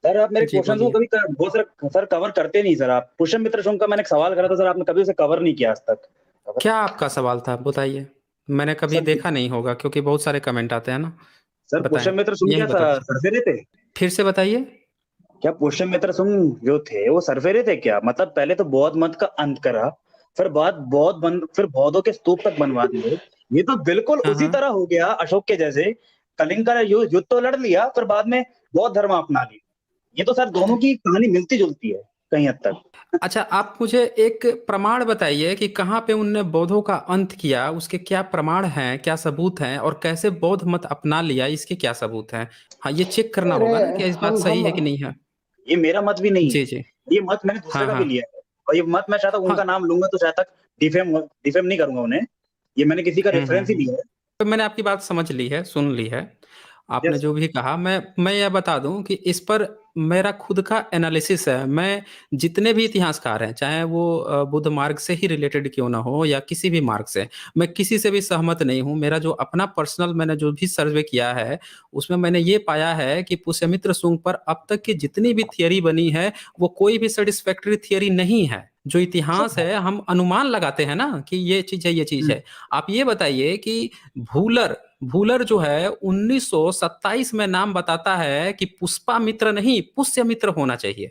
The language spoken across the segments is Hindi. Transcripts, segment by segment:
सर आप मेरे जी क्वेश्चन को बोलिए। कभी बहुत सर कवर करते नहीं सर। आप पुष्यमित्र मित्र शुंग का मैंने एक सवाल करा था सर, आपने कभी उसे कवर नहीं किया आज तक। कवर क्या आपका सवाल था बताइए। मैंने कभी सर, देखा नहीं होगा क्योंकि बहुत सारे कमेंट आते हैं ना। सर बताएं। पुष्यमित्र मित्र शुंग यही क्या बता दीजिए। सरफेरे थे? फिर से बताइए। क्या पुष्यमित्र मित्र शुंग जो थे वो सरफेरे थे क्या? मतलब पहले तो बौद्ध मत का अंत करा, फिर फिर बौद्धों के स्तूप तक बनवा दिए। ये तो बिल्कुल हाँ उसी हाँ। तरह हो गया अशोक के जैसे। कलिंग का युद्ध तो लड़ लिया, फिर बाद में बौद्ध धर्म अपना लिया। ये तो सर दोनों की कहानी मिलती जुलती है कहीं हद तक। अच्छा, आप मुझे एक प्रमाण बताइए कि कहाँ पे उनने बौद्धों का अंत किया, उसके क्या प्रमाण हैं, क्या सबूत हैं, और कैसे बौद्ध मत अपना लिया, इसके क्या सबूत हैं। हाँ, ये चेक करना अरे होगा ना कि इस बात सही हम है कि नहीं है। ये मेरा मत भी नहीं है। जी जी। ये मत मैंने दूसरे हाँ का भी हाँ। लिया है, और ये मत मैं चाहता हूँ उनका हाँ। नाम लूंगा तो शायद तक डिफेम नहीं करूंगा उन्हें। ये मैंने किसी का रेफरेंस ही हम्म। लिया है। तो मैंने आपकी बात समझ ली है, सुन ली है। आपने यस। जो भी कहा, मैं यह बता दूं कि इस पर मेरा खुद का एनालिसिस है। मैं जितने भी इतिहासकार हैं, चाहे वो बुद्ध मार्ग से ही रिलेटेड क्यों ना हो या किसी भी मार्ग से, मैं किसी से भी सहमत नहीं हूं। मेरा जो अपना पर्सनल मैंने जो भी सर्वे किया है, उसमें मैंने ये पाया है कि पुष्यमित्र सुंग पर अब तक की जितनी भी थियरी बनी है, वो कोई भी सेटिस्फैक्टरी थियरी नहीं है। जो इतिहास है, हम अनुमान लगाते हैं ना कि ये चीज है, ये चीज है। आप ये बताइए कि भूलर भूलर जो है 1927 में नाम बताता है कि पुष्पा मित्र नहीं, पुष्य मित्र होना चाहिए।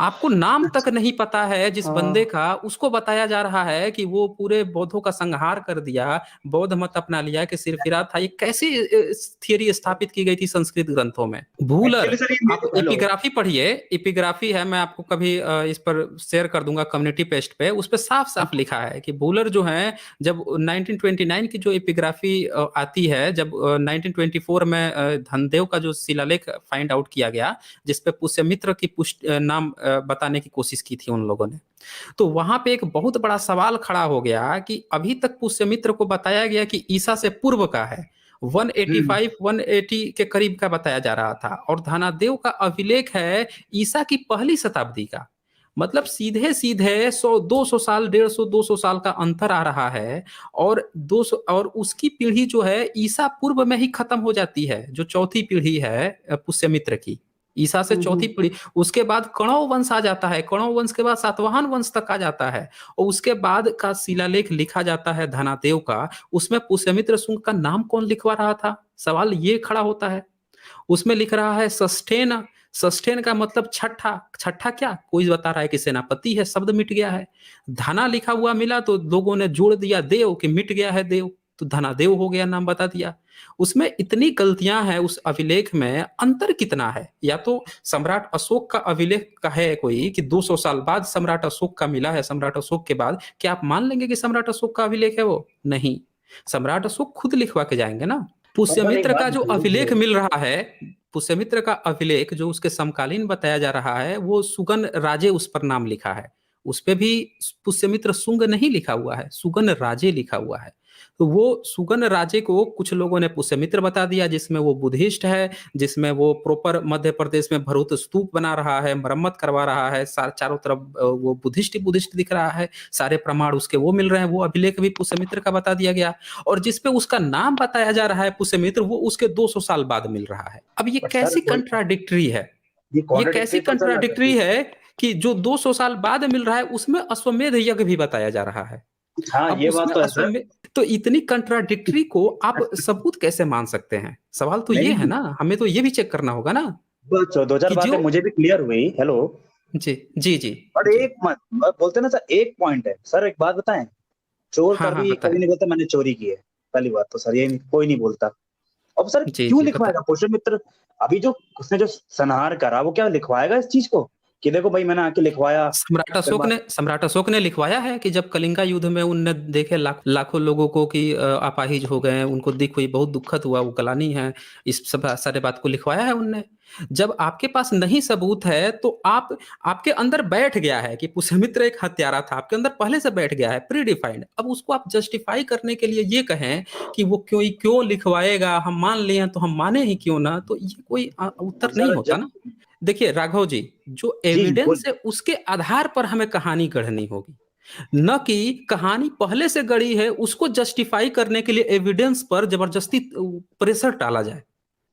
आपको नाम तक नहीं पता है जिस बंदे हाँ। का, उसको बताया जा रहा है कि वो पूरे बौद्धों का संहार कर दिया, बौद्ध मत अपना लिया, कि सिरफिरा था। ये कैसी थियरी स्थापित की गई थी संस्कृत ग्रंथों में। भूलर, एक्चुअली सर ये आप हेलो। एपिग्राफी पढ़िए। एपिग्राफी है, मैं आपको कभी इस पर शेयर कर दूंगा कम्युनिटी पेस्ट पे। उस पे साफ साफ लिखा है कि भूलर जो है, जब 1929 की जो एपिग्राफी आती है, जब 1924 में धनदेव का जो शिलालेख फाइंड आउट किया गया, जिसपे पुष्यमित्र की पुष्ट नाम बताने की कोशिश की थी उन लोगों ने, तो वहां पे एक बहुत बड़ा सवाल खड़ा हो गया कि अभी तक पुष्यमित्र को बताया गया कि ईसा से पूर्व का है। 185 180 के करीब का बताया जा रहा था, और धनादेव का अभिलेख है ईसा की पहली शताब्दी का। मतलब सीधे सीधे 100 200 साल, 150 200 साल का अंतर आ रहा है। और 200, और उसकी पीढ़ी जो है ईसा पूर्व में ही खत्म हो जाती है, जो चौथी पीढ़ी है पुष्यमित्र की। ईसा से चौथी पीढ़ी, उसके बाद कणव वंश आ जाता है, कणव वंश के बाद सातवाहन वंश तक आ जाता है। और उसके बाद का शिलालेख लिखा जाता है धनादेव का, उसमें पुष्यमित्र शुंग का नाम कौन लिखवा रहा था, सवाल ये खड़ा होता है। उसमें लिख रहा है सस्टेन। सस्टेन का मतलब छठा। छठा क्या, कोई बता रहा है कि सेनापति है, शब्द मिट गया है। धना लिखा हुआ मिला तो लोगों ने जोड़ दिया देव, कि मिट गया है देव, तो धनादेव हो गया, नाम बता दिया। उसमें इतनी गलतियां हैं उस अभिलेख में, अंतर कितना है। या तो सम्राट अशोक का अभिलेख का है कोई कि 200 साल बाद सम्राट अशोक का मिला है, सम्राट अशोक के बाद, क्या आप मान लेंगे कि सम्राट अशोक का अभिलेख है वो? नहीं। सम्राट अशोक खुद लिखवा के जाएंगे ना। और सर एक पुष्यमित्र बात का जो अभिलेख बताइए। मिल रहा है, पुष्यमित्र का अभिलेख जो उसके समकालीन बताया जा रहा है, वो सुगन राजे उस पर नाम लिखा है। उस पे भी पुष्यमित्र सुंग नहीं लिखा हुआ है, सुगन राजे लिखा हुआ है। तो वो सुगन राजे को कुछ लोगों ने पुष्यमित्र बता दिया, जिसमें वो बुद्धिस्ट है, जिसमें वो प्रॉपर मध्य प्रदेश में भरूत स्तूप बना रहा है, मरम्मत करवा रहा है, चारों तरफ वो बुद्धिस्ट ही बुद्धिस्ट दिख रहा है। सारे प्रमाण उसके वो मिल रहे हैं, वो अभिलेख भी पुष्यमित्र का बता दिया गया। और जिसपे उसका नाम बताया जा रहा है पुष्यमित्र, वो उसके 200 साल बाद मिल रहा है। अब ये बट सर कैसी कंट्राडिक्टरी है। ये ये कैसी कॉन्ट्रडिक्टरी तो सर लग कंट्राडिक्टरी रही है कि जो 200 साल बाद मिल रहा है, उसमें अश्वमेध यज्ञ भी बताया जा रहा है। है। हाँ अब ये बात उसमें तो है सर। अश्वमेध, तो इतनी कंट्राडिक्टरी को आप सबूत कैसे मान सकते हैं? सवाल तो ये है नहीं, ना, हमें तो ये भी चेक करना होगा ना बस दो चार कि बातें जो। मुझे भी क्लियर हुई। हेलो। जी जी जी। और जी। एक मत बोलते ना सर, एक पॉइंट है सर, एक बात बताएं। चोर हाँ हाँ कभी बताएं। कभी नहीं बोलता मैंने चोरी की है। पहली बात तो सर ये कोई नहीं बोलता। अब सर जी क्यों जी लिखवाएगा बताएं। पुष्यमित्र? अभी जो उसने जो संहार करा वो क्या लिखवाएगा इस चीज को कि देखो भाई मैंने आके लिखवाया? फिर बात। सम्राट अशोक ने लिखवाया है कि जब कलिंगा युद्ध में उनने देखे लाखों लोगों को कि अपाहिज हो गए हैं, उनको दिख हुई, बहुत दुखद हुआ, वो गलानी है। इस सब सारे बात को लिखवाया है उनने। जब आपके पास नहीं सबूत है तो आप, आपके अंदर बैठ गया है कि पुष्यमित्र एक हत्यारा था, आपके अंदर पहले से बैठ गया है, प्री डिफाइंड। अब उसको आप जस्टिफाई करने के लिए ये कहें कि वो क्यों क्यों लिखवाएगा, हम मान लिए तो हम माने ही क्यों ना, तो ये कोई उत्तर अब नहीं सर होता जब ना। देखिए राघव जी, जो जी एविडेंस बोल। है उसके आधार पर हमें कहानी गढ़नी होगी, न कि कहानी पहले से गढ़ी है उसको जस्टिफाई करने के लिए एविडेंस पर जबरदस्ती प्रेशर डाला जाए।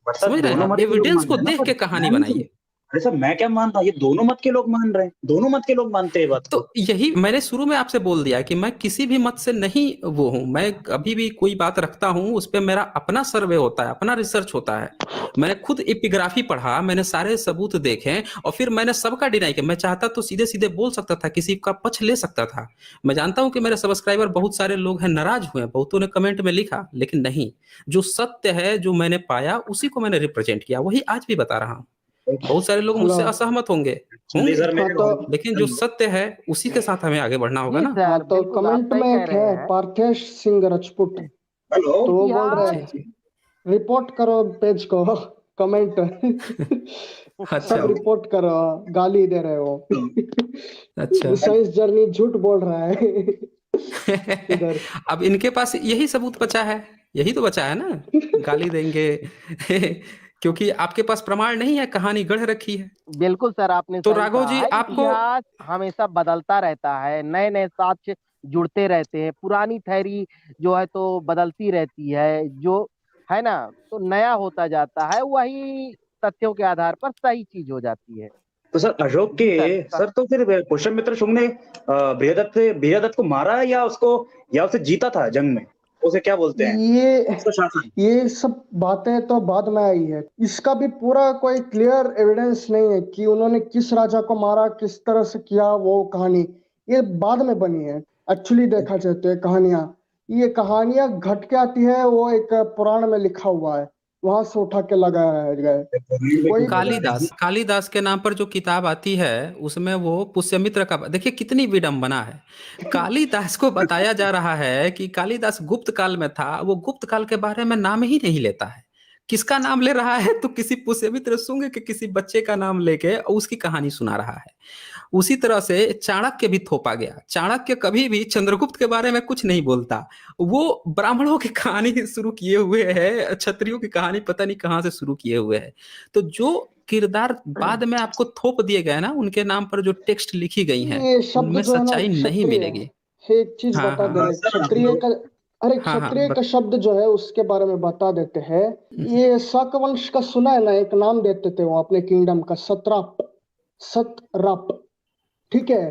बट सर समझ रहे हैं दोनों आप, मत के लोग एविडेंस मान को रहे हैं ना देख सर। के कहानी मैं नहीं सुन बनाइए। अरे सर मैं क्या मान रहा, ये दोनों मत के लोग मान रहे हैं, दोनों मत के लोग मानते हैं बात को। तो यही मैंने शुरू में आपसे बोल दिया कि मैं किसी भी मत से नहीं वो हूं, मैं कभी भी कोई बात रखता हूं उस पर मेरा अपना सर्वे होता है, अपना रिसर्च होता है। मैंने खुद एपिग्राफी पढ़ा, मैंने सारे सबूत देखे और फिर मैंने सबका डिनाई किया। मैं चाहता तो सीधे सीधे बोल सकता था, किसी का पक्ष ले सकता था। मैं जानता हूं कि मेरे सब्सक्राइबर बहुत सारे लोग हैं, नाराज हुए, बहुतों ने कमेंट में लिखा, लेकिन नहीं, जो सत्य है जो मैंने पाया उसी को मैंने रिप्रेजेंट किया, वही आज भी बता रहा हूं। बहुत सारे लोग हेलो मुझसे असहमत होंगे चलिए होंगे सर हाँ मेरे तो लेकिन जो सत्य है उसी के साथ हमें आगे बढ़ना होगा जी ना। हाँ सर, तो बिल्कुल आप कमेंट सही में कह एक रहे है हैं। पार्थेश सिंह राजपूत, हेलो तो वो जी बोल रहे हाँ, हैं जी रिपोर्ट करो पेज को कमेंट अच्छा सब रिपोर्ट करो, गाली दे रहे हो अच्छा साइंस जर्नी झूठ बोल रहा है इधर अब इनके पास यही सबूत बचा है, यही तो बचा है ना, गाली देंगे क्योंकि आपके पास प्रमाण नहीं है, कहानी गढ़ रखी है। बिल्कुल सर, आपने तो सही राघव कहा जी है। आपको इतिहास हमेशा बदलता रहता है, नए नए साक्ष्य जुड़ते रहते हैं, पुरानी थ्योरी जो है तो बदलती रहती है, जो है ना, तो नया होता जाता है, वही तथ्यों के आधार पर सही चीज हो जाती है। तो सर अशोक के जी सर। सर तो फिर पुष्यमित्र शुंग ने बृहदत्त को मारा है या उसको, या उसे जीता था जंग में, उसे क्या बोलते हैं ये उसका शासन। ये सब बातें तो बाद में आई है, इसका भी पूरा कोई क्लियर एविडेंस नहीं है कि उन्होंने किस राजा को मारा, किस तरह से किया, वो कहानी ये बाद में बनी है। एक्चुअली देखा जाए तो ये कहानियां घट के आती है, वो एक पुराण में लिखा हुआ है, वहां से उठा के लगाया गया कोई कालिदास कालिदास के नाम पर जो किताब आती है उसमें वो पुष्यमित्र का, देखिए कितनी विडंबना है। कालिदास को बताया जा रहा है कि कालिदास गुप्त काल में था, वो गुप्त काल के बारे में नाम ही नहीं लेता है। किसका नाम ले रहा है, तो किसी पुष्यमित्र शुंग के किसी बच्चे का नाम लेके उसकी कहानी सुना रहा है। उसी तरह से चाणक्य भी थोपा गया। चाणक्य कभी भी चंद्रगुप्त के बारे में कुछ नहीं बोलता, वो ब्राह्मणों की कहानी शुरू किए हुए है, क्षत्रियों की कहानी पता नहीं कहां से शुरू किए हुए है। तो जो किरदार बाद में आपको थोप दिए गए ना, उनके नाम पर जो टेक्स्ट लिखी गई हैं ये शब्द उनमें जो है ना सच्चाई नहीं क्षत्रिय, मिलेगी। एक चीज हाँ बता हाँ दे हाँ रहे क्षत्रिय का, अरे हाँ हाँ क्षत्रिय का शब्द जो है उसके बारे में बता देते हैं। ये शक वंश का सुना है ना, एक नाम देते थे वो अपने किंगडम का, सत्राप, सतराप, ठीक है।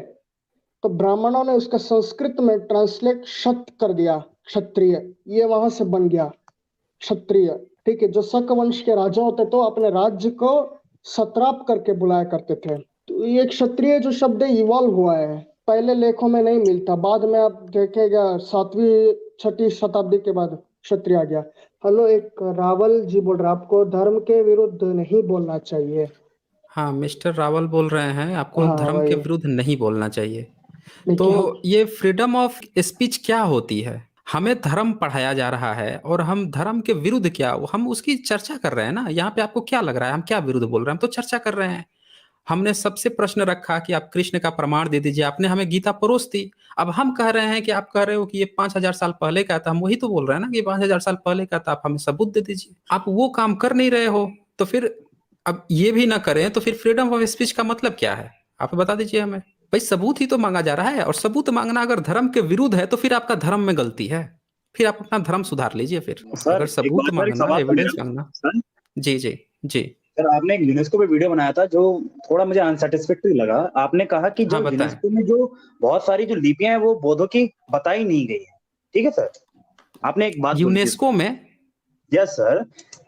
तो ब्राह्मणों ने उसका संस्कृत में ट्रांसलेट शत कर दिया, क्षत्रिय, ये वहां से बन गया क्षत्रिय, ठीक है। जो शक वंश के राजा होते तो अपने राज्य को सत्राप करके बुलाया करते थे। तो ये क्षत्रिय जो शब्द इवॉल्व हुआ है, पहले लेखों में नहीं मिलता, बाद में आप देखेगा 7वीं 6वीं शताब्दी के बाद क्षत्रिय आ गया। हेलो, एक रावल जी बोल रहे आपको धर्म के विरुद्ध नहीं बोलना चाहिए। हाँ मिस्टर रावल बोल रहे हैं आपको हाँ धर्म के भाई, विरुद्ध नहीं बोलना चाहिए। तो देखिए हम ये फ्रीडम ऑफ स्पीच क्या होती है? हमें धर्म पढ़ाया जा रहा है और हम धर्म के विरुद्ध क्या, हम उसकी चर्चा कर रहे हैं ना। यहाँ पे आपको क्या लग रहा है हम क्या विरुद्ध बोल रहे हैं? हम तो चर्चा कर रहे हैं। हमने सबसे प्रश्न रखा कि आप कृष्ण का प्रमाण दे दीजिए, आपने हमें गीता परोस दी। अब हम कह रहे हैं कि आप कह रहे हो कि ये 5000 साल पहले का था, हम वही तो बोल रहे हैं ना कि 5000 साल पहले का था, आप हमें सबूत दे दीजिए। आप वो काम कर नहीं रहे हो, तो फिर अब ये भी ना करें तो फिर फ्रीडम ऑफ स्पीच का मतलब क्या है? आप बता दीजिए हमें। भाई सबूत ही तो मांगा जा रहा है, और सबूत मांगना अगर धर्म के विरुद्ध है तो फिर आपका धर्म में गलती है, फिर आप अपना धर्म सुधार लीजिए। फिर सर अगर एक सबूत बात सर, एक मांगना, सवाल था एविडेंस मेरा मांगना। सर। जी जी जी सर आपने एक यूनेस्को पे वीडियो बनाया था जो थोड़ा मुझे अनसेटिस्फैक्टरी लगा। आपने कहा कि हाँ जो बताएं। यूनेस्को में जो बहुत सारी जो लिपियां हैं वो बौद्धों की बताई नहीं गई है, ठीक है सर, आपने एक बात बोली थी। यूनेस्को में यस सर,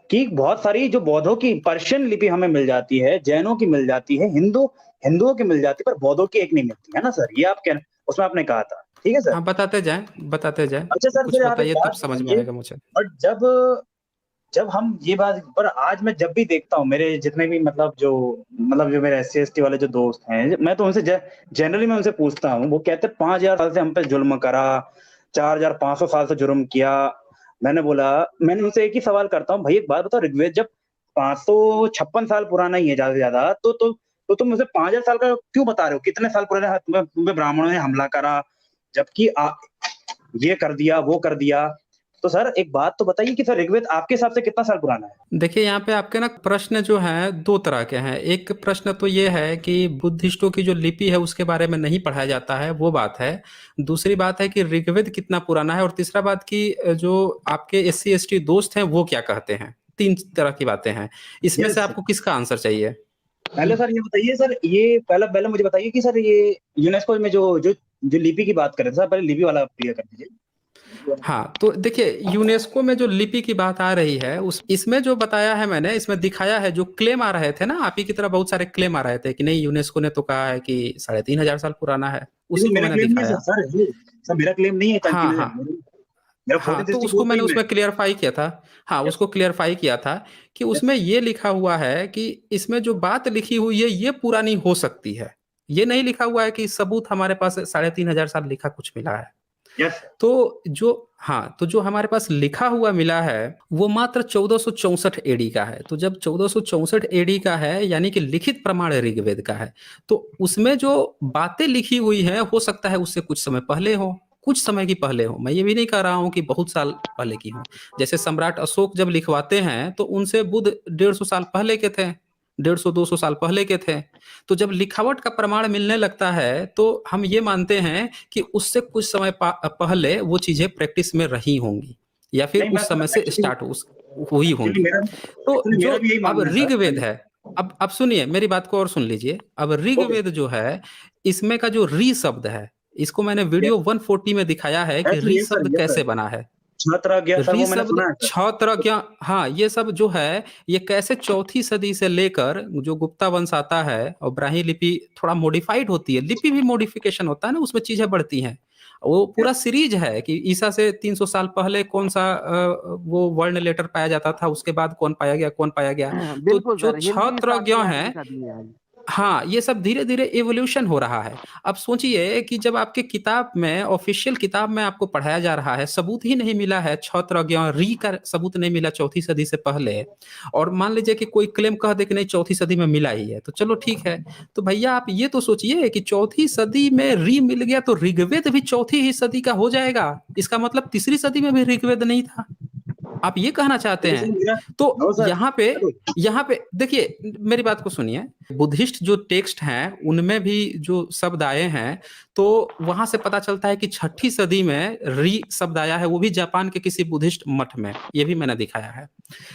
कि बहुत सारी जो बौद्धों की पर्शियन लिपि हमें मिल जाती है, जैनों की मिल जाती है, हिंदुओं की मिल जाती है, पर बौद्धों की एक नहीं मिलती है ना सर, ये आप कह उसमें आपने कहा था, ठीक है सर। हाँ बताते जाएं बताते जाएं, अच्छा सर कुछ फिर आप एक बताइए तब बात समझ में बताइए, आएगा मुझे। बट जब जब हम ये बात पर आज मैं जब भी देखता हूँ मेरे जितने भी मतलब जो मेरे SC ST वाले जो दोस्त हैं, मैं तो उनसे जनरली मैं उनसे पूछता हूँ, वो कहते हैं 5000 साल से हम पे जुल्म करा, 4500 साल से जुर्म किया। मैंने उनसे एक ही सवाल करता हूँ, भाई एक बात बताओ, ऋग्वेद जब 556 साल पुराना ही है ज्यादा से ज्यादा, तो तुम मुझे 5000 साल का क्यों बता रहे हो? कितने साल पुराने तुम्हें ब्राह्मणों ने हमला करा, जबकि ये कर दिया वो कर दिया। तो सर एक बात तो बताइए कि सर ऋग्वेद आपके हिसाब से कितना साल पुराना है? देखिए यहाँ पे आपके ना प्रश्न जो है दो तरह के हैं। एक प्रश्न तो ये है कि बुद्धिस्टों की जो लिपि है उसके बारे में नहीं पढ़ाया जाता है, वो बात है। दूसरी बात है कि ऋग्वेद कितना पुराना है, और तीसरा बात कि जो आपके SC ST दोस्त हैं वो क्या कहते हैं। तीन तरह की बातें हैं, इसमें यस से आपको किसका आंसर चाहिए? पहले सर ये बताइए सर, ये पहले पहले मुझे बताइए कि सर ये यूनेस्को में जो जो जो लिपि की बात कर रहे थे सर, पहले लिपि वाला क्लियर कर दीजिए। हाँ, तो देखिए यूनेस्को में जो लिपि की बात आ रही है उस इसमें जो बताया है मैंने, इसमें दिखाया है जो क्लेम आ रहे थे ना, आप ही की तरह बहुत सारे क्लेम आ रहे थे कि नहीं यूनेस्को ने तो कहा है कि 3,500 साल पुराना है, उसी देखो को मेरा मैंने क्लेम नहीं है दिखाया। सर, सर ये सर मेरा क्लेम नहीं है हाँ 3,000, हाँ मेरा हाँ, तो 1464 उसको पे ही मैंने मैं। उसमें क्लियरफाई किया था। हाँ, यस उसको क्लियरफाई किया था कि यस उसमें ये लिखा हुआ है कि इसमें जो बात लिखी हुई है ये पुरानी हो सकती है, ये नहीं लिखा हुआ है कि सबूत हमारे पास 3,500 साल लिखा कुछ मिला है। यस। तो जो हमारे पास लिखा हुआ मिला है वो मात्र 1464 एडी का है। तो जब 1464 एडी का है यानी कि लिखित प्रमाण ऋग्वेद का है, तो उसमें जो बातें लिखी हुई हैं हो सकता है उससे कुछ समय पहले हो, कुछ समय की पहले हो। मैं ये भी नहीं कह रहा हूं कि बहुत साल पहले की हो। जैसे सम्राट अशोक जब लिखवाते हैं तो उनसे बुद्ध 150 साल पहले के थे, 150-200 साल पहले के थे। तो जब लिखावट का प्रमाण मिलने लगता है तो हम ये मानते हैं कि उससे कुछ समय पहले वो चीजें प्रैक्टिस में रही होंगी या फिर नहीं मैं उस सर समय से एक्चुअली स्टार्ट हुई होंगी। तो जो मेरा भी यही अब मानना है ऋग्वेद सर। है, अब सुनिए मेरी बात को और सुन लीजिए। अब ओके। ऋग्वेद जो है इसमें का जो री शब्द है, इसको मैंने वीडियो 140 में दिखाया है कि री यस सर शब्द यस सर। कैसे बना है। छात्र गया सर, री वो मैंने शब्द सुना है सर। क्षत्रज्ञ, हाँ ये सब जो है ये कैसे चौथी सदी से लेकर जो गुप्ता वंश आता है और ब्राह्मी लिपि थोड़ा मॉडिफाइड होती है, लिपि भी मॉडिफिकेशन होता है ना, उसमें चीजें बढ़ती हैं। वो पूरा यस सीरीज है कि ईसा से 300 साल पहले कौन सा वो वर्ण लेटर पाया जाता था, उसके बाद कौन पाया गया कौन पाया गया। तो बिल्कुल जो सर, हिंदी क्षत्रज्ञ सातवीं है, आठवीं सदी में है। हाँ ये सब धीरे धीरे एवोल्यूशन हो रहा है। अब सोचिए कि जब आपके किताब में, ऑफिशियल किताब में आपको पढ़ाया जा रहा है, सबूत ही नहीं मिला है, क्षत्रज्ञ री का सबूत नहीं मिला चौथी सदी से पहले, और मान लीजिए कि कोई क्लेम कह दे कि नहीं चौथी सदी में मिला ही है, तो चलो ठीक है। तो भैया आप ये तो सोचिए कि चौथी सदी में री मिल गया तो ऋग्वेद भी चौथी ही सदी का हो जाएगा, इसका मतलब तीसरी सदी में भी ऋग्वेद नहीं था, आप ये कहना चाहते तो सर हैं। मेरा। तो नो सर। हेलो। यहाँ पे देखिए मेरी बात को सुनिए। बुद्धिस्ट जो टेक्स्ट हैं उनमें भी जो शब्द आए हैं तो वहां से पता चलता है कि 6ठी सदी में री शब्द आया है, वो भी जापान के किसी बुद्धिस्ट मठ में, ये भी मैंने दिखाया है।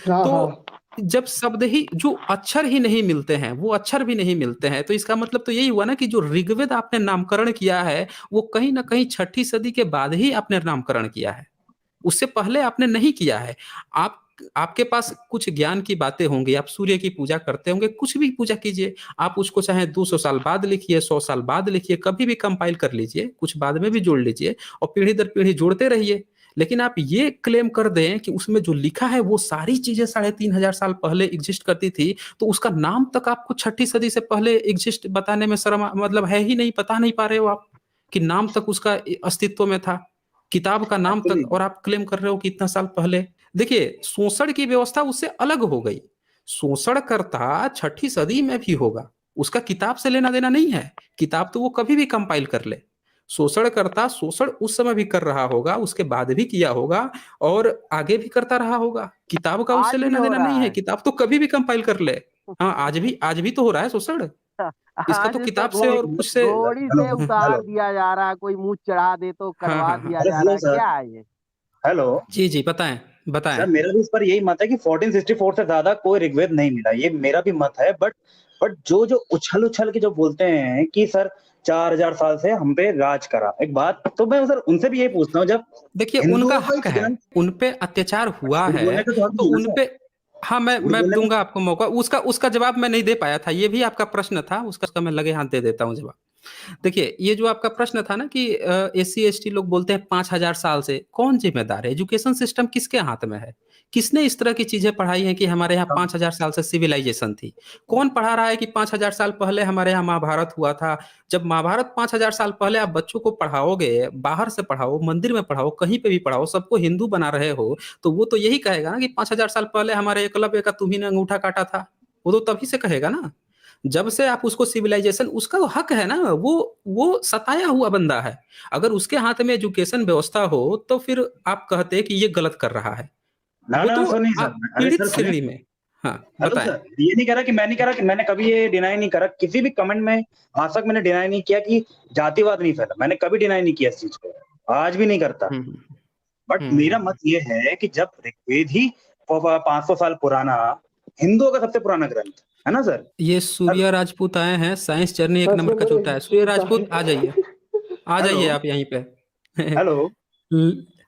हाँ तो हाँ। जब शब्द ही, जो अक्षर ही नहीं मिलते हैं, वो अक्षर भी नहीं मिलते हैं, तो इसका मतलब तो यही हुआ ना कि जो ऋग्वेद आपने नामकरण किया है वो कहीं ना कहीं 6ठी सदी के बाद ही आपने नामकरण किया है, उससे पहले आपने नहीं किया है। आप आपके पास कुछ ज्ञान की बातें होंगी, आप सूर्य की पूजा करते होंगे, कुछ भी पूजा कीजिए, आप उसको चाहे 200 साल बाद लिखिए, 100 साल बाद लिखिए, कभी भी कंपाइल कर लीजिए, कुछ बाद में भी जोड़ लीजिए और पीढ़ी दर पीढ़ी जोड़ते रहिए। लेकिन आप ये क्लेम कर दें कि उसमें जो लिखा है वो सारी चीजें 3,500 साल पहले एग्जिस्ट करती थी, तो उसका नाम तक आपको 6ठी सदी से पहले एग्जिस्ट बताने में शर्म, मतलब है ही नहीं, पता नहीं पा रहे हो आप कि नाम तक उसका अस्तित्व में था, किताब का नाम एक्चुअली तक, और आप क्लेम कर रहे हो कि इतना साल पहले। देखिए शोषण की व्यवस्था उससे अलग हो गई, शोषणकर्ता 6ठी सदी में भी होगा, उसका किताब से लेना देना नहीं है, किताब तो वो कभी भी कंपाइल कर ले। शोषणकर्ता शोषण उस समय भी कर रहा होगा, उसके बाद भी किया होगा और आगे भी करता रहा होगा, किताब का उससे आज भी लेना हो देना नहीं रहा है, है। किताब तो कभी भी कंपाइल कर ले। हाँ आज भी तो हो रहा है शोषण, इसका आज तो तो किताब से और कुछ से। घोड़ी हेलो से उतार हेलो दिया जा रहा है, कोई मुंह चढ़ा दे तो हाँ करवा हाँ हाँ, दिया अरे जा रहा हेलो है, सर। क्या है ये? हेलो। जी जी बताएं बताएं। सर मेरा भी इस पर यही मत है कि 1464 से ज्यादा कोई ऋग्वेद नहीं मिला, ये मेरा भी मत है। बट जो जो उछल उछल के जो बोलते हैं कि सर 4,000 साल से हम पे राज करा, एक बात तो मैं सर उनसे भी यही पूछता हूँ, जब देखिए उनका हिंदुओं का हक एक है, ग्रंथ, उन पे अत्याचार हुआ झूठ है बोलने का तो हक तो नहीं है ना उन सर। पे, हाँ झूठ मैं बोलने का। दूंगा आपको मौका, उसका जवाब मैं नहीं दे पाया था, ये भी आपका प्रश्न था, उसका मैं लगे हाथ दे देता हूँ जवाब। देखिए ये जो आपका प्रश्न था ना कि SC ST लोग बोलते हैं 5,000 साल से, कौन जिम्मेदार है? एजुकेशन सिस्टम किसके हाथ में है? किसने इस तरह की चीजें पढ़ाई हैं कि हमारे यहाँ हाँ, 5,000 साल से सिविलाइजेशन थी? कौन पढ़ा रहा है कि 5,000 साल पहले हमारे यहाँ महाभारत हुआ था? जब महाभारत 5,000 साल पहले आप बच्चों को पढ़ाओगे, बाहर से पढ़ाओ, मंदिर में पढ़ाओ, कहीं पे भी पढ़ाओ, सबको हिंदू बना रहे हो, तो वो तो यही कहेगा ना कि 5,000 साल पहले हमारे एकलव्य का तुम्ही ने अंगूठा काटा था, वो तो तभी से कहेगा ना। जब से आप उसको सिविलाइजेशन, उसका हक है ना, वो सताया हुआ बंदा है, अगर उसके हाथ में एजुकेशन व्यवस्था हो तो फिर आप कहते कि ये गलत कर रहा है, ना वो ना तो सर, नहीं आप सर, अरे पीड़ित सर सुने। श्रेणी में। हाँ हेलो बताएं। सर, ये नहीं कह रहा कि मैं नहीं कह रहा कि मैंने कभी ये डिनाई नहीं करा किसी भी कमेंट में, आज तक मैंने डिनाई नहीं किया कि जातिवाद नहीं फैला, मैंने कभी डिनाई नहीं किया इस चीज को, आज भी नहीं करता। हम्म बट मेरा हम्म मत ये है कि जब ऋग्वेद ही 500 साल पुराना, हिंदुओं का सबसे पुराना ग्रंथ, है ना सर? ये सूर्या राजपूत आए हैं, साइंस जर्नी एक दस नंबर का नंबर जूता है। सूर्या जूता राजपूत आ है। जाइए, आ हेलो जाइए आप यहीं पे। हेलो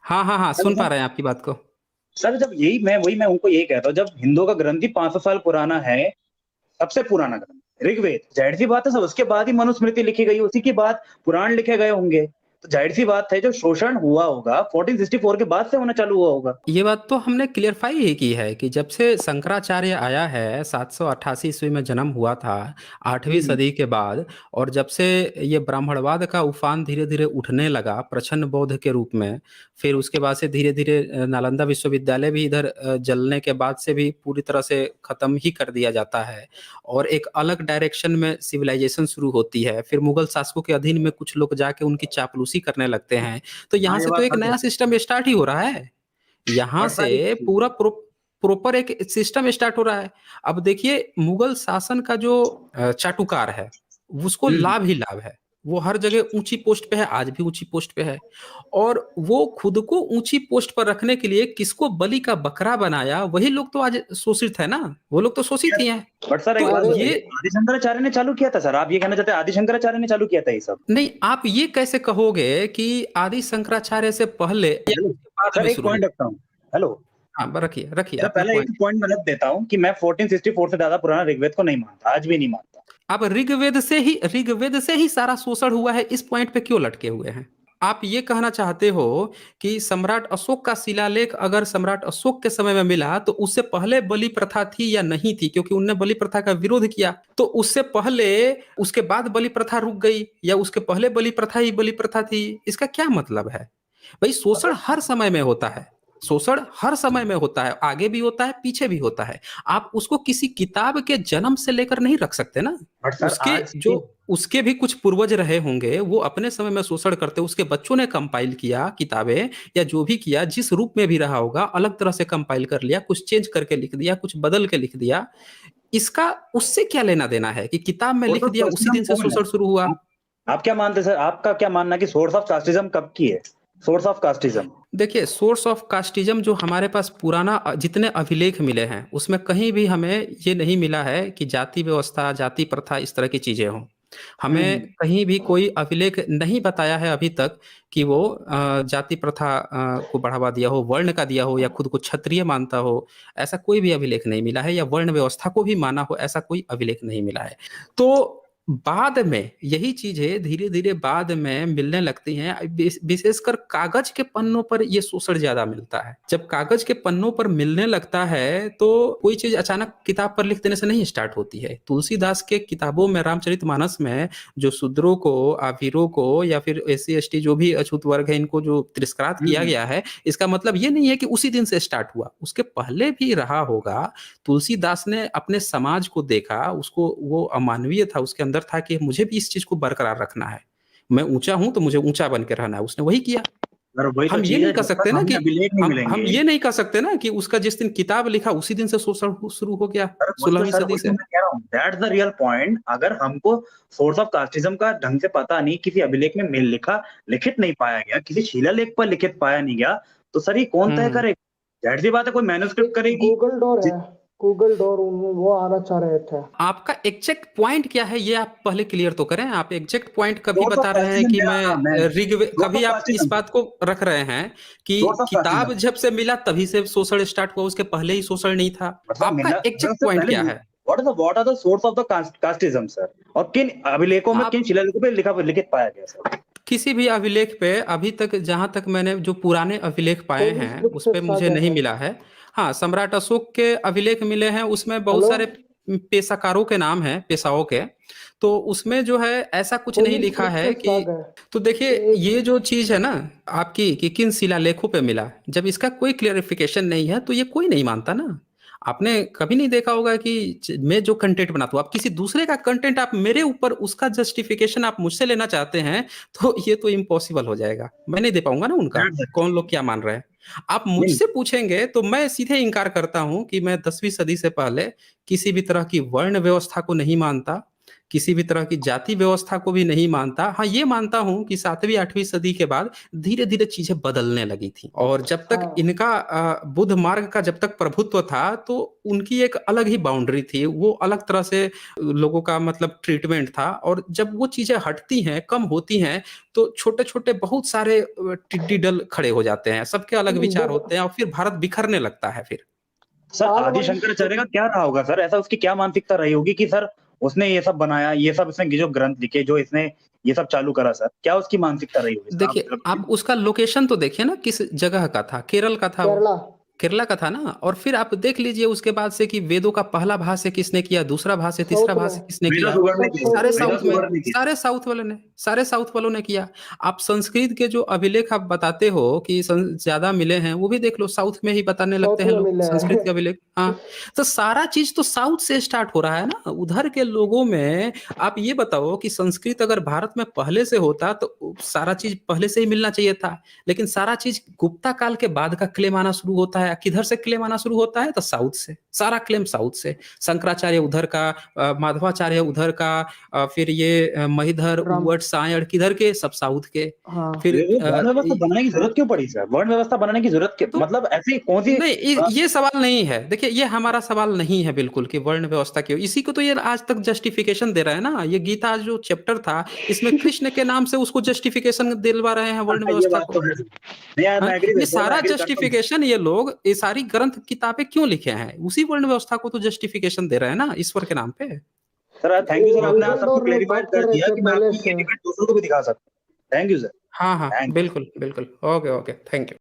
हाँ हाँ हाँ, हेलो सुन पा सर। रहे हैं आपकी बात को। सर जब मैं उनको यही कहता हूँ, जब हिंदुओं का ग्रंथ ही 500 साल पुराना है, सबसे पुराना ग्रंथ ऋग्वेद, जाहिर सी बात है सर उसके बाद ही मनुस्मृति लिखी गई, उसी के बाद पुराण लिखे गए होंगे। तो जाहिर सी बात है जो शोषण हुआ होगा 1464 के बाद से होना चालू हुआ होगा। ये बात तो हमने क्लियरफाई ही की है कि जब से शंकराचार्य आया है, 788 ईस्वी में जन्म हुआ था, 8वीं हम्म, सदी के बाद, और जब से ये ब्राह्मणवाद का उफान धीरे धीरे उठने लगा प्रछन्न बौद्ध के रूप में, फिर उसके बाद से धीरे धीरे नालंदा विश्वविद्यालय भी इधर जलने के बाद से भी पूरी तरह से खत्म ही कर दिया जाता है, और एक अलग डायरेक्शन में सिविलाइजेशन शुरू होती है। फिर मुगल शासकों के अधीन में कुछ लोग जाके उनकी चापलूसी करने लगते हैं, तो यहाँ हाँ ये से तो बात एक सच है। नया सिस्टम स्टार्ट ही हो रहा है। यहाँ और से सर एक चीज पूरा प्रॉपर एक सिस्टम स्टार्ट हो रहा है। अब देखिए, मुगल शासन का जो चाटुकार है, उसको हम्म, लाभ ही लाभ है। वो हर जगह ऊंची पोस्ट पे है, आज भी ऊंची पोस्ट पे है, और वो खुद को ऊंची पोस्ट पर रखने के लिए किसको बलि का बकरा बनाया, वही लोग तो आज शोषित है ना, वो लोग तो शोषित ही हैं। बट सर एक तो बात अरे ये बताइए, आदि शंकराचार्य ने चालू किया था सर? आप ये कहना चाहते हैं आदि शंकराचार्य ने चालू किया था ये सब? नहीं, आप ये कैसे कहोगे कि आदि शंकराचार्य से पहले या हेलो उसके बाद सर, में एक शुरू पॉइंट हुआ? रखता हूँ। हेलो हाँ, रखिए रखिए सर, अपना पहले एक पॉइंट। पॉइंट मैं रख देता हूँ कि मैं 1464 से ज्यादा पुराना ऋग्वेद को नहीं मानता, आज भी नहीं मानता। अब ऋग्वेद से ही सारा शोषण हुआ है, इस पॉइंट पे क्यों लटके हुए हैं? आप ये कहना चाहते हो कि सम्राट अशोक का शिलालेख अगर सम्राट अशोक के समय में मिला तो उससे पहले बलि प्रथा थी या नहीं थी, क्योंकि उनने बलि प्रथा का विरोध किया, तो उससे पहले, उसके बाद बलि प्रथा रुक गई, या उसके पहले बलि प्रथा ही बलि प्रथा थी? इसका क्या मतलब है? भाई, शोषण हर समय में होता है, शोषण हर समय में होता है, आगे भी होता है, पीछे भी होता है। आप उसको किसी किताब के जन्म से लेकर नहीं रख सकते ना। बट सर उसके आज जो भी उसके भी कुछ पूर्वज रहे होंगे, वो अपने समय में शोषण करते, उसके बच्चों ने कंपाइल किया किताबें, या जो भी किया, जिस रूप में भी रहा होगा, अलग तरह से कंपाइल कर लिया, कुछ चेंज करके लिख दिया, कुछ बदल के लिख दिया। इसका उससे क्या लेना देना है कि किताब में सोर्स लिख ऑफ दिया उसी कास्टिज्म दिन से कौन है? शोषण शुरू हुआ? आप क्या मानते हैं सर? आपका क्या मानना है कि सोर्स ऑफ कास्टिज्म कब की है? सोर्स ऑफ कास्टिज्म देखिए, सोर्स ऑफ कास्टिज्म जो हमारे पास पुराना जितने अभिलेख मिले हैं, उसमें कहीं भी हमें ये नहीं मिला है कि जाति व्यवस्था, जाति प्रथा, इस तरह की चीजें हों। हमें कहीं भी कोई अभिलेख नहीं बताया है अभी तक कि वो जाति प्रथा को बढ़ावा दिया हो, वर्ण का दिया हो, या खुद को क्षत्रिय मानता हो। ऐसा कोई भी अभिलेख नहीं मिला है, या वर्ण व्यवस्था को भी माना हो, ऐसा कोई अभिलेख नहीं मिला है। तो बाद में यही चीजें धीरे धीरे बाद में मिलने लगती हैं। विशेषकर कागज के पन्नों पर ये शोषण ज्यादा मिलता है। जब कागज के पन्नों पर मिलने लगता है तो कोई चीज अचानक किताब पर लिख देने से नहीं स्टार्ट होती है। तुलसीदास के किताबों में, रामचरितमानस में, जो शूद्रों को, आभीरों को, या फिर एससी एसटी जो भी अछूत वर्ग है, इनको जो तिरस्कृत किया गया है, इसका मतलब ये नहीं है कि उसी दिन से स्टार्ट हुआ, उसके पहले भी रहा होगा। तुलसीदास ने अपने समाज को देखा, उसको, वो अमानवीय था उसके अंदर, था कि मुझे भी इस चीज को बरकरार रखना है, मैं ऊंचा हूं तो मुझे ऊंचा बन के रहना है, उसने वही किया। सर वही तो हम ये चीज नहीं है, कह जब सकते तक ना हमें कि अभिलेख नहीं हम मिलेंगे। ये नहीं कह सकते ना कि उसका जिस दिन किताब लिखा उसी दिन से शोषण शुरू हो गया, सर वही तो 16वीं सर सदी वही तो से। मैं कह रहा हूँ, दैट्स द रियल पॉइंट। अगर हमको सोर्स ऑफ कास्टिज्म का ढंग से पता नहीं, किसी अभिलेख में मिल लिखित नहीं पाया गया, किसी शिलालेख पर लिखित पाया नहीं गया, तो सर ये कौन तय हम्म करेगा? जाहिर सी बात है कोई मैन्युस्क्रिप्ट करेगी। गूगल डोर है, गूगल डोर, वो आना चाह रहे थे। आपका एग्जैक्ट पॉइंट क्या है, ये आप पहले क्लियर तो करें। आप एग्जैक्ट पॉइंट कभी सोर्स ऑफ बता रहे हैं कास्टिज्म कि मेरा, हाँ मैं मैं ऋग्वेद, सोर्स ऑफ कभी आप इस कास्टिज्म, बात को रख रहे हैं कि सोर्स ऑफ किताब कास्टिज्म जब से मिला तभी से शोषण स्टार्ट हुआ, उसके पहले ही शोषण नहीं था? मतलब आपका मिलना एग्जैक्ट से पॉइंट पहले क्या है? What are the source of the casteism sir? और किन अभिलेखों में, किन आप शिलालेखों पे लिखित पाया गया सर? किसी भी अभिलेख पे अभी तक, जहां तक मैंने जो पुराने अभिलेख पाए पोलिस हैं, बुक उस से पे मुझे साझा नहीं है। मिला है। हाँ, सम्राट अशोक के अभिलेख मिले हैं, उसमें बहुत हेलो, सारे पेशाकारों के नाम हैं, पेशाओं के, तो उसमें जो है ऐसा कुछ नहीं पोलिस लिखा बुक है से कि, साझा है। तो देखिए, एक ये जो चीज है ना आपकी कि किन शिलालेखों पे मिला, जब इसका कोई क्लियरिफिकेशन नहीं है तो ये कोई नहीं मानता ना। आपने कभी नहीं देखा होगा कि मैं जो कंटेंट बनाता हूँ, आप किसी दूसरे का कंटेंट, आप मेरे ऊपर उसका जस्टिफिकेशन आप मुझसे लेना चाहते हैं, तो ये तो इम्पॉसिबल हो जाएगा, मैं नहीं दे पाऊंगा ना उनका, कौन लोग क्या मान रहे हैं। आप नहीं मुझसे पूछेंगे तो मैं सीधे इनकार करता हूं कि मैं 10वीं सदी से पहले किसी भी तरह की वर्ण व्यवस्था को नहीं मानता, किसी भी तरह की जाति व्यवस्था को भी नहीं मानता। हाँ, ये मानता हूँ कि 7वीं 8वीं सदी के बाद धीरे-धीरे चीजें बदलने लगी थी और जब तक हाँ। इनका बुद्ध मार्ग का जब तक प्रभुत्व था तो उनकी एक अलग ही बाउंड्री थी, वो अलग तरह से लोगों का मतलब ट्रीटमेंट था और जब वो चीजें हटती हैं, कम होती हैं तो छोटे-छोटे बहुत सारे टिड्डी दल खड़े हो जाते हैं, सबके अलग विचार होते हैं और फिर भारत बिखरने लगता है फिर। सर पाल आदि वंश शंकराचार्य का क्या रहा होगा सर? ऐसा उसकी क्या मानसिकता रही होगी कि सर उसने ये सब बनाया, ये सब इसने जो ग्रंथ लिखे, जो इसने ये सब चालू करा सर, क्या उसकी मानसिकता रही होगी सर? आप देखिए, मतलब आप उसका लोकेशन तो देखिए ना किस जगह का था, केरल का था वो। केरला केरला का था ना और फिर आप देख लीजिए उसके बाद से कि वेदों का पहला भाष्य किसने किया, दूसरा भाष्य, तीसरा साउथ में भाष्य किसने वेदा किया? सुगड़ ने सब किया, साउथ सारे में वेदा साउथ में, सुगड़ ने किया। सारे साउथ वालों ने किया। आप संस्कृत के जो अभिलेख आप बताते हो कि ज्यादा मिले हैं, वो भी देख लो साउथ में ही बताने लगते साउथ हैं में लोग मिले संस्कृत हैं। के अभिलेख। हाँ, तो सारा चीज तो साउथ से स्टार्ट हो रहा है ना। उधर के लोगों में आप ये बताओ कि संस्कृत अगर भारत में पहले से होता तो सारा चीज पहले से ही मिलना चाहिए था, लेकिन सारा चीज गुप्ता काल के बाद का क्लेम आना शुरू होता है। किधर से क्लेम आना शुरू होता है? तो साउथ से, सारा क्लेम साउथ से। शंकराचार्य उधर का, माधवाचार्य उधर का, फिर ये महीधर, राम उवट, सायण किधर के? सब साउथ के। हाँ फिर वो वर्ण व्यवस्था बनाने की जरूरत क्यों पड़ी सर? वर्ण व्यवस्था बनाने की जरूरत तो मतलब ऐसी कौन सी नहीं, ये सवाल नहीं है। देखिए, ये हमारा सवाल नहीं है बिल्कुल कि वर्ण व्यवस्था क्यों। इसी को तो ये आज तक जस्टिफिकेशन दे रहे हैं ना। ये गीता जो चैप्टर था, इसमें कृष्ण के नाम से उसको जस्टिफिकेशन दिलवा रहे हैं वर्ण ये व्यवस्था बात को। तो है। नहीं यार, हाँ, मैं एग्री ये करता हूँ, मैं सारा एग्री करता हूँ। जस्टिफिकेशन ये लोग, ये सारी ग्रंथ किताबें क्यों लिखे हैं? उसी वर्ण व्यवस्था को तो जस्टिफिकेशन दे रहे हैं ना ईश्वर के नाम पे। सर थैंक यू सर, आपने आज सबको ड्यूरेंडोर क्लेरिफाई बात कर कर रहे दिया थे कि मैं पहले अपनी से। क्रिएटिविटी दूसरों को भी दिखा सकता हूँ। Thank you sir. हाँ, हाँ, थैंक बिल्कुल, बिल्कुल। Okay, okay, thank you.